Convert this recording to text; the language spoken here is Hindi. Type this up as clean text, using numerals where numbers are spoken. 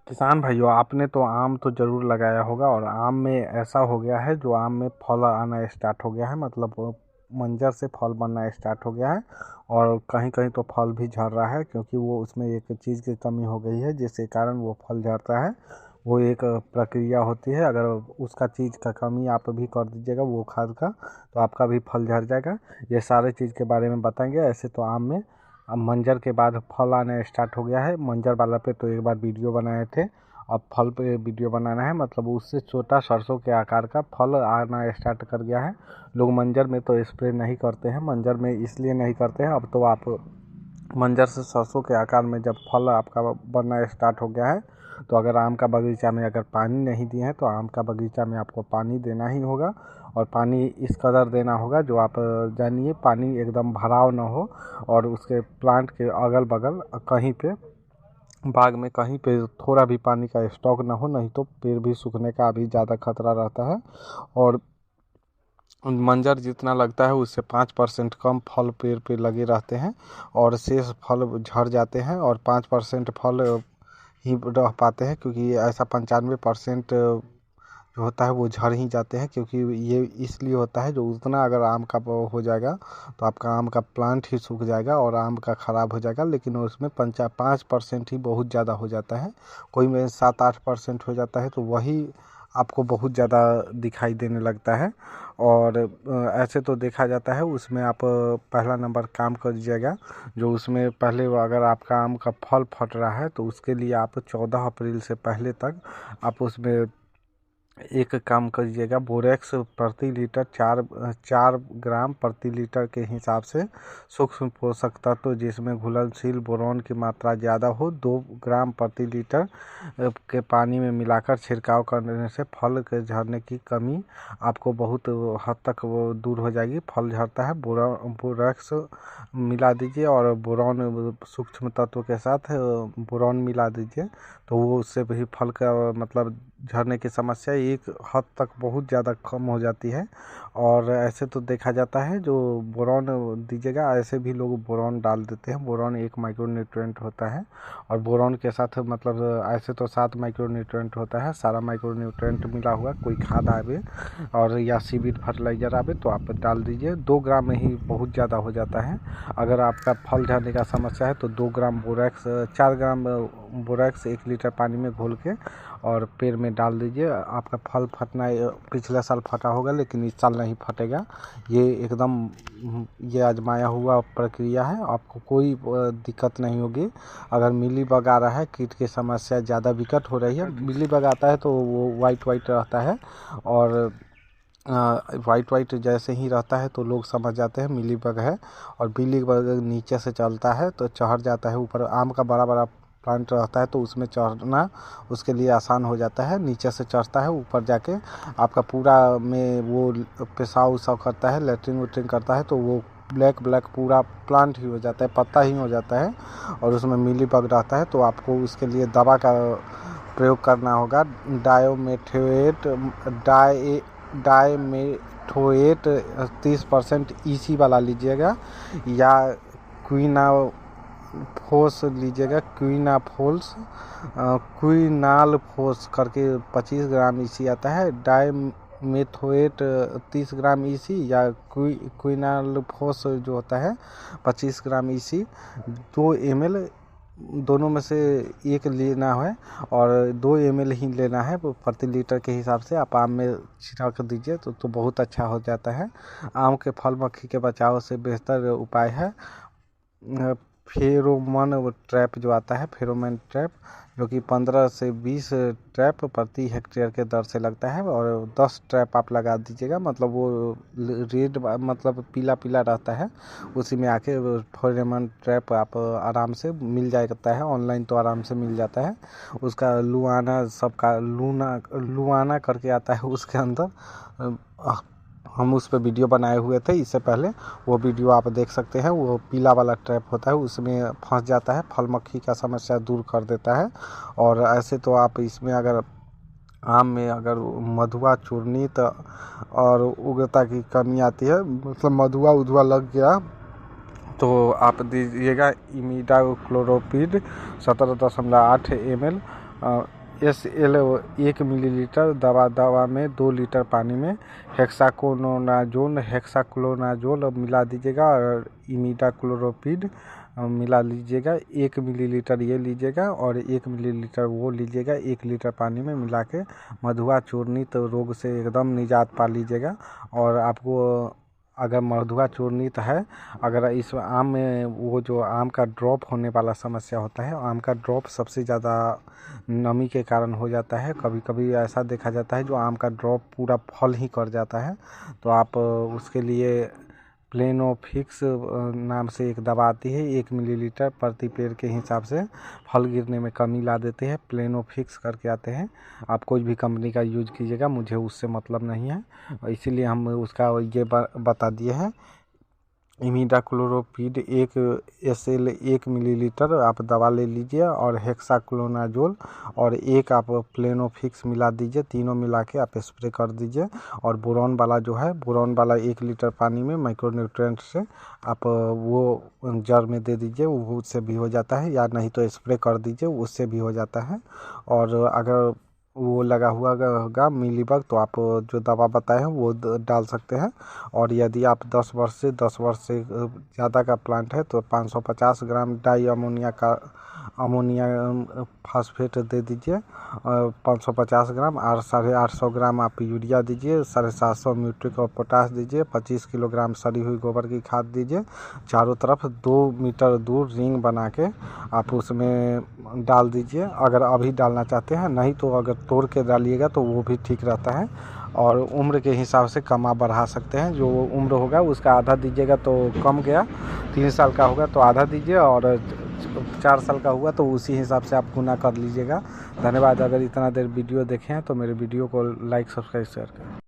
किसान भाइयों, आपने तो आम तो ज़रूर लगाया होगा और आम में ऐसा हो गया है, जो आम में फल आना स्टार्ट हो गया है, मतलब वो मंजर से फल बनना स्टार्ट हो गया है। और कहीं कहीं तो फल भी झड़ रहा है, क्योंकि वो उसमें एक चीज़ की कमी हो गई है, जिसके कारण वो फल झड़ता है। वो एक प्रक्रिया होती है। अगर उसका चीज़ का कमी आप भी कर दीजिएगा वो खाद का, तो आपका भी फल झड़ जाएगा। ये सारे चीज़ के बारे में बताएंगे। ऐसे तो आम में अब मंजर के बाद फल आना स्टार्ट हो गया है। मंजर वाला पे तो एक बार वीडियो बनाए थे, अब फल पे वीडियो बनाना है, मतलब उससे छोटा सरसों के आकार का फल आना स्टार्ट कर गया है। लोग मंजर में तो स्प्रे नहीं करते हैं, मंजर में इसलिए नहीं करते हैं। अब तो आप मंजर से सरसों के आकार में जब फल आपका बनना स्टार्ट हो गया है, तो अगर आम का बगीचा में अगर पानी नहीं दिए हैं, तो आम का बगीचा में आपको पानी देना ही होगा। और पानी इस कदर देना होगा जो आप जानिए, पानी एकदम भराव ना हो। और उसके प्लांट के अगल बगल कहीं पे बाग में कहीं पे थोड़ा भी पानी का स्टॉक ना हो, नहीं तो पेड़ भी सूखने का अभी ज़्यादा खतरा रहता है। और मंजर जितना लगता है उससे 5% कम फल पेड़ पे लगे रहते हैं, और शेष फल झड़ जाते हैं, और 5% फल ही रह पाते हैं, क्योंकि ऐसा 95% जो होता है वो झड़ ही जाते हैं। क्योंकि ये इसलिए होता है, जो उतना अगर आम का हो जाएगा तो आपका आम का प्लांट ही सूख जाएगा और आम का ख़राब हो जाएगा। लेकिन उसमें 5% ही बहुत ज़्यादा हो जाता है। कोई में 7-8% हो जाता है, तो वही आपको बहुत ज़्यादा दिखाई देने लगता है। और ऐसे तो देखा जाता है उसमें आप पहला नंबर काम करिएगा। जो उसमें पहले अगर आपका आम का फल फट रहा है, तो उसके लिए आप 14 अप्रैल से पहले तक आप उसमें एक काम करिएगा। बोरेक्स प्रति लीटर 4 ग्राम प्रति लीटर के हिसाब से सूक्ष्म पोषक तत्व जिसमें घुलनशील बोरॉन की मात्रा ज़्यादा हो, 2 ग्राम प्रति लीटर के पानी में मिलाकर छिड़काव करने से फल के झड़ने की कमी आपको बहुत हद तक वो दूर हो जाएगी। फल झड़ता है, बोरेक्स मिला दीजिए, और बोरॉन सूक्ष्म तत्व के साथ बोरॉन मिला दीजिए, तो वो उससे भी फल का मतलब झड़ने की समस्या एक हद तक बहुत ज़्यादा कम हो जाती है। और ऐसे तो देखा जाता है, जो बोरॉन दीजिएगा, ऐसे भी लोग बोरॉन डाल देते हैं। बोरॉन एक माइक्रोन्यूट्रिएंट होता है, और बोरॉन के साथ मतलब ऐसे तो 7 माइक्रोन्यूट्रिएंट होता है। सारा माइक्रोन्यूट्रिएंट मिला हुआ कोई खाद आवे और या सीविड फर्टिलाइज़र आवे तो आप डाल दीजिए। 2 ग्राम में ही बहुत ज़्यादा हो जाता है। अगर आपका फल झड़ने का समस्या है, तो 2 ग्राम बोरेक्स 4 ग्राम बोरेक्स 1 लीटर पानी में घोल के और पेड़ में डाल दीजिए। आपका फल फटना पिछले साल फटा होगा, लेकिन इस साल नहीं फटेगा। ये एकदम ये आजमाया हुआ प्रक्रिया है, आपको कोई दिक्कत नहीं होगी। अगर मिलीबग आ रहा है, कीट की समस्या ज़्यादा विकट हो रही है, मिलीबग आता है तो वो वाइट वाइट रहता है, और वाइट वाइट जैसे ही रहता है तो लोग समझ जाते हैं मिलीबग है। और मिलीबग नीचे से चलता है तो चढ़ जाता है ऊपर। आम का बड़ा बड़ा प्लांट रहता है तो उसमें चढ़ना उसके लिए आसान हो जाता है। नीचे से चढ़ता है, ऊपर जाके आपका पूरा में वो पेशाब उसाब करता है, लेटरिन वेटरिन करता है, तो वो ब्लैक ब्लैक पूरा प्लांट ही हो जाता है, पत्ता ही हो जाता है, और उसमें मिलीबग रहता है। तो आपको उसके लिए दवा का प्रयोग करना होगा। डायोमेथोएट डायमेथोएट 30% ईसी वाला लीजिएगा, या क्विनाफोस लीजिएगा। क्विनालफोस करके 25 ग्राम ईसी आता है। डायमेथोएट 30 ग्राम ईसी, या क्विनालफोस जो होता है 25 ग्राम ईसी। 2 ml दोनों में से एक लेना है, और 2 ml ही लेना है प्रति लीटर के हिसाब से। आप आम में छिड़क दीजिए तो बहुत अच्छा हो जाता है। आम के फल मक्खी के बचाव से बेहतर उपाय है फेरोमोन ट्रैप जो आता है, फेरोमोन ट्रैप, जो कि 15 से 20 ट्रैप प्रति हेक्टेयर के दर से लगता है। और 10 ट्रैप आप लगा दीजिएगा, मतलब वो रेड मतलब पीला पीला रहता है, उसी में आके फेरोमोन ट्रैप आप आराम से मिल जाता है। ऑनलाइन तो आराम से मिल जाता है। उसका लुआना करके आता है उसके अंदर। हम उस पर वीडियो बनाए हुए थे इससे पहले, वो वीडियो आप देख सकते हैं। वो पीला वाला ट्रैप होता है, उसमें फंस जाता है, फल मक्खी का समस्या दूर कर देता है। और ऐसे तो आप इसमें अगर आम में अगर मधुआ चूर्णित और उग्रता की कमी आती है, मतलब मधुआ उधुआ लग गया, तो आप दीजिएगा इमिडाक्लोप्रिड 17.8 ml SL 1 मिलीलीटर दवा में 2 लीटर पानी में हेक्साक्लोनाजोल मिला दीजिएगा और इमिडाक्लोप्रिड मिला लीजिएगा। 1 मिलीलीटर ये लीजिएगा और 1 मिलीलीटर वो लीजिएगा। 1 लीटर पानी में मिला के मधुआ चूर्णित रोग से एकदम निजात पा लीजिएगा। और आपको अगर मधुआ चूर्णित है, अगर इस आम में वो जो आम का ड्रॉप होने वाला समस्या होता है, आम का ड्रॉप सबसे ज़्यादा नमी के कारण हो जाता है। कभी कभी ऐसा देखा जाता है जो आम का ड्रॉप पूरा फल ही कर जाता है। तो आप उसके लिए प्लेनोफिक्स नाम से एक दवा आती है, 1 मिलीलीटर प्रति पेड़ के हिसाब से फल गिरने में कमी ला देते हैं। प्लेनोफिक्स करके आते हैं, आप कोई भी कंपनी का यूज कीजिएगा, मुझे उससे मतलब नहीं है, इसीलिए हम उसका ये बता दिए हैं। इमिडाक्लोप्रिड 1 SL 1 मिलीलीटर आप दवा ले लीजिए और हेक्साक्लोनाजोल और 1 आप प्लेनोफिक्स मिला दीजिए। तीनों मिला के आप स्प्रे कर दीजिए। और बोरॉन वाला जो है, बोरॉन वाला 1 लीटर पानी में माइक्रोन्यूट्रिएंट से आप वो जड़ में दे दीजिए, वो उससे भी हो जाता है, या नहीं तो स्प्रे कर दीजिए, उससे भी हो जाता है। और अगर वो लगा हुआ होगा मिलीबग तो आप जो दवा बताए हैं वो डाल सकते हैं। और यदि आप 10 वर्ष से ज़्यादा का प्लांट है तो 550 ग्राम डाई अमोनिया फास्फेट दे दीजिए। 550 ग्राम और 850 ग्राम आप यूरिया दीजिए। 750 म्यूट्रिक और पोटास दीजिए। 25 किलोग्राम सड़ी हुई गोबर की खाद दीजिए। चारों तरफ 2 मीटर दूर रिंग बना के आप उसमें डाल दीजिए, अगर अभी डालना चाहते हैं। नहीं तो अगर तोड़ के डालिएगा तो वो भी ठीक रहता है। और उम्र के हिसाब से कमा बढ़ा सकते हैं। जो उम्र होगा उसका आधा दीजिएगा तो कम गया, 3 साल का होगा तो आधा दीजिए, और 4 साल का हुआ तो उसी हिसाब से आप गुना कर लीजिएगा। धन्यवाद। अगर इतना देर वीडियो देखे हैं तो मेरे वीडियो को लाइक, सब्सक्राइब, शेयर करें।